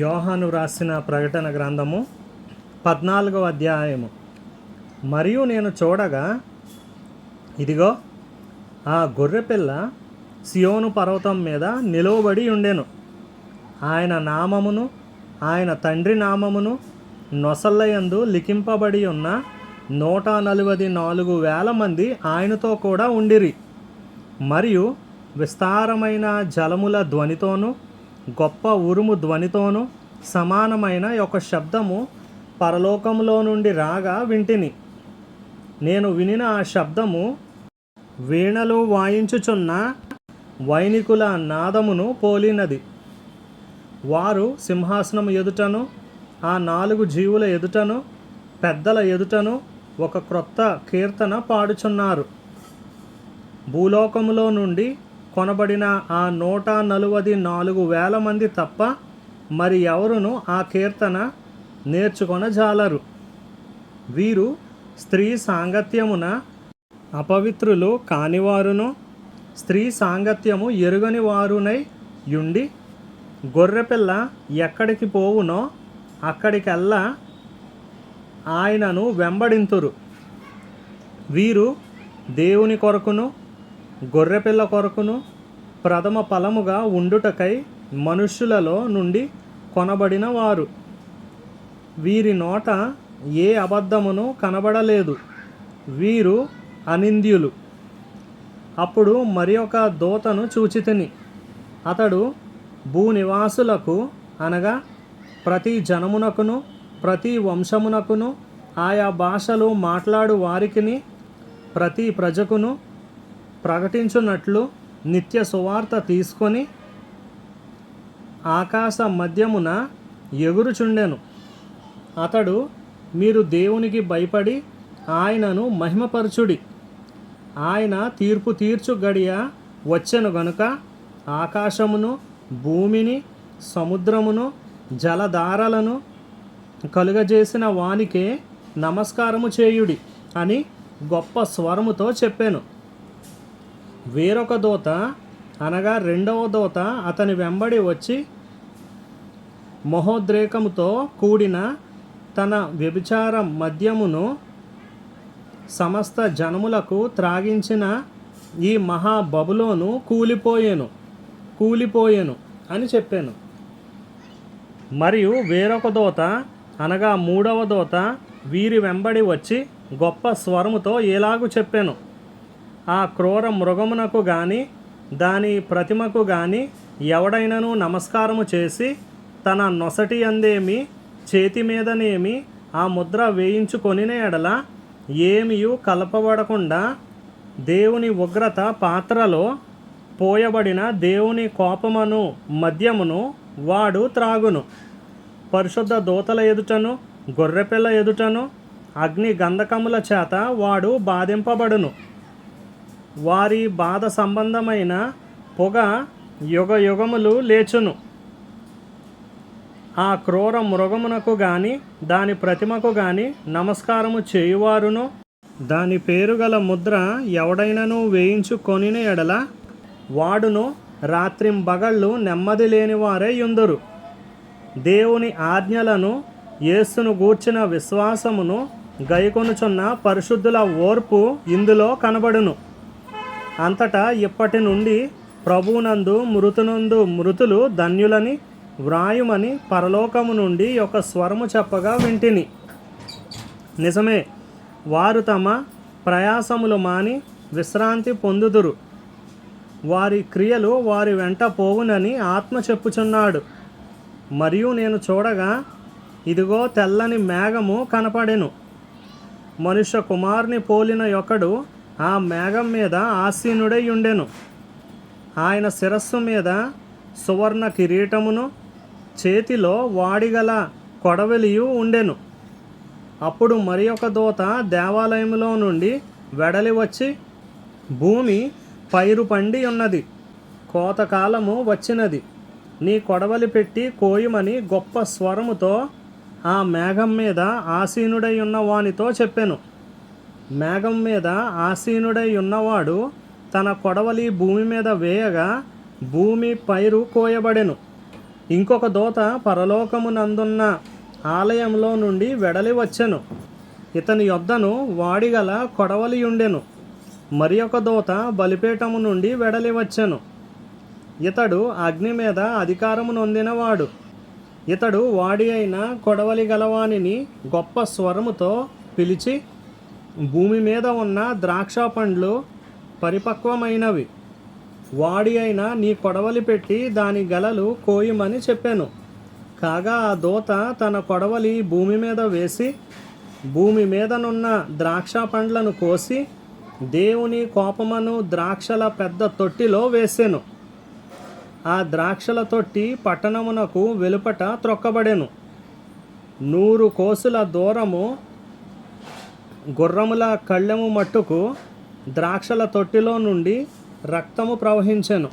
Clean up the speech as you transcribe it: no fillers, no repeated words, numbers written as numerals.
యోహాను రాసిన ప్రకటన గ్రంథము 14వ అధ్యాయము. మరియు నేను చూడగా, ఇదిగో, ఆ గొర్రెపిల్ల సియోను పర్వతం మీద నిలువబడి ఉండెను. ఆయన నామమును ఆయన తండ్రి నామమును నొసళ్ళయందు లిఖింపబడి ఉన్న 144,000 మంది ఆయనతో కూడా ఉండిరి. మరియు విస్తారమైన జలముల ధ్వనితోనూ గొప్ప ఉరుము ధ్వనితోనూ సమానమైన ఒక శబ్దము పరలోకములో నుండి రాగా వింటిని. నేను వినిన ఆ శబ్దము వీణలు వాయించుచున్న వైనికుల నాదమును పోలినది. వారు సింహాసనము ఎదుటను ఆ 4 జీవుల ఎదుటను పెద్దల ఎదుటను ఒక క్రొత్త కీర్తన పాడుచున్నారు. భూలోకములో నుండి కొనబడిన ఆ 144,000 మంది తప్ప మరి ఎవరును ఆ కీర్తన నేర్చుకొనజాలరు. వీరు స్త్రీ సాంగత్యమున అపవిత్రులు కానివారును స్త్రీ సాంగత్యము ఎరుగని వారునై యుండి గొర్రెపిల్ల ఎక్కడికి పోవునో అక్కడికెల్లా ఆయనను వెంబడింతురు. వీరు దేవుని కొరకును గొర్రెపిల్ల కొరకును ప్రథమ ఫలముగా ఉండుటకై మనుష్యులలో నుండి కొనబడిన వారు. వీరి నోట ఏ అబద్ధమును కనబడలేదు. వీరు అనింద్యులు. అప్పుడు మరి ఒక దూతను చూచితిని. అతడు భూనివాసులకు అనగా ప్రతి జనమునకును ప్రతి వంశమునకును ఆయా భాషలు మాట్లాడు వారికిని ప్రతి ప్రజకును ప్రకటించున్నట్లు నిత్య సువార్త తీసుకొని ఆకాశ మధ్యమున ఎగురుచుండెను. అతడు, మీరు దేవునికి భయపడి ఆయనను మహిమపరచుడి. ఆయన తీర్పు తీర్చు గడియ వచ్చెను గనుక ఆకాశమును భూమిని సముద్రమును జలధారలను కలుగజేసిన వానికే నమస్కారము చేయుడి అని గొప్ప స్వరముతో చెప్పాను. వేరొక దూత అనగా 2వ దూత అతని వెంబడి వచ్చి మహోద్రేకముతో కూడిన తన వ్యభిచార మద్యమును సమస్త జనములకు త్రాగించిన ఈ మహా బబులోను కూలిపోయెను అని చెప్పాను. మరియు వేరొక దూత అనగా 3వ దూత వీరి వెంబడి వచ్చి గొప్ప స్వరముతో ఎలాగు చెప్పాను, ఆ క్రూర మృగమునకు గాని దాని ప్రతిమకు గాని ఎవడైనను నమస్కారము చేసి తన నొసటి అందేమి చేతి మీదనేమి ఆ ముద్ర వేయించుకొనిన ఎడల ఏమియు కలపబడకుండా దేవుని ఉగ్రత పాత్రలో పోయబడిన దేవుని కోపమును మద్యమును వాడు త్రాగును. పరిశుద్ధ దూతల ఎదుటను గొర్రెపిల్ల ఎదుటను అగ్ని గంధకముల చేత వాడు బాధింపబడును. వారి బాధ సంబంధమైన పొగ యుగ యుగములు లేచును. ఆ క్రూర మృగమునకు గాని దాని ప్రతిమకు గాని నమస్కారము చేయువారును దాని పేరు గల ముద్ర ఎవడైనను వేయించుకొనిన ఎడల వాడును రాత్రింబగళ్ళు నెమ్మది లేని వారే యుందురు. దేవుని ఆజ్ఞలను యేసును గూర్చిన విశ్వాసమును గైకొనుచున్న పరిశుద్ధుల ఓర్పు ఇందులో కనబడును. అంతటా ఇప్పటి నుండి ప్రభువునందు మృతులు ధన్యులని వ్రాయుమని పరలోకము నుండి ఒక స్వరము చెప్పగా వింటిని. నిజమే, వారు తమ ప్రయాసములు మాని విశ్రాంతి పొందుదురు. వారి క్రియలు వారి వెంట పోవునని ఆత్మ చెప్పుచున్నాడు. మరియు నేను చూడగా, ఇదిగో, తెల్లని మేఘము కనపడెను. మనుష్య కుమారుని పోలిన ఒకడు ఆ మేఘం మీద ఆసీనుడై ఉండెను. ఆయన శిరస్సు మీద సువర్ణ కిరీటమును చేతిలో వాడిగల కొడవలియు ఉండెను. అప్పుడు మరి ఒక దూత దేవాలయములో నుండి వెడలి వచ్చి, భూమి పైరు పండి ఉన్నది, కోతకాలము వచ్చినది, నీ కొడవలి పెట్టి కోయుమని గొప్ప స్వరముతో ఆ మేఘం మీద ఆసీనుడై ఉన్న వానితో చెప్పెను. మేఘం మీద ఆసీనుడై ఉన్నవాడు తన కొడవలి భూమి మీద వేయగా భూమి పైరు కోయబడెను. ఇంకొక దూత పరలోకమునందున్న ఆలయంలో నుండి వెడలి వచ్చెను. ఇతని యొద్దను వాడిగల కొడవలి ఉండెను. మరి ఒక దూత బలిపీఠము నుండి వెడలి వచ్చెను. ఇతడు అగ్ని మీద అధికారము నొందినవాడు. ఇతడు వాడి అయిన కొడవలి గలవానిని గొప్ప స్వరముతో పిలిచి, భూమి మీద ఉన్న ద్రాక్ష పండ్లు పరిపక్వమైనవి. వాడి అయిన నీ కొడవలి పెట్టి దాని గలలు కోయమని చెప్పాను. కాగా ఆ దూత తన కొడవలి భూమి మీద వేసి భూమి మీదనున్న ద్రాక్ష పండ్లను కోసి దేవుని కోపమను ద్రాక్షల పెద్ద తొట్టిలో వేసెను. ఆ ద్రాక్షల తొట్టి పట్టణమునకు వెలుపట త్రొక్కబడెను. 100 కోసుల దూరము గుర్రముల కళ్ళెము మట్టుకు ద్రాక్షల తొట్టిలో నుండి రక్తము ప్రవహించెను.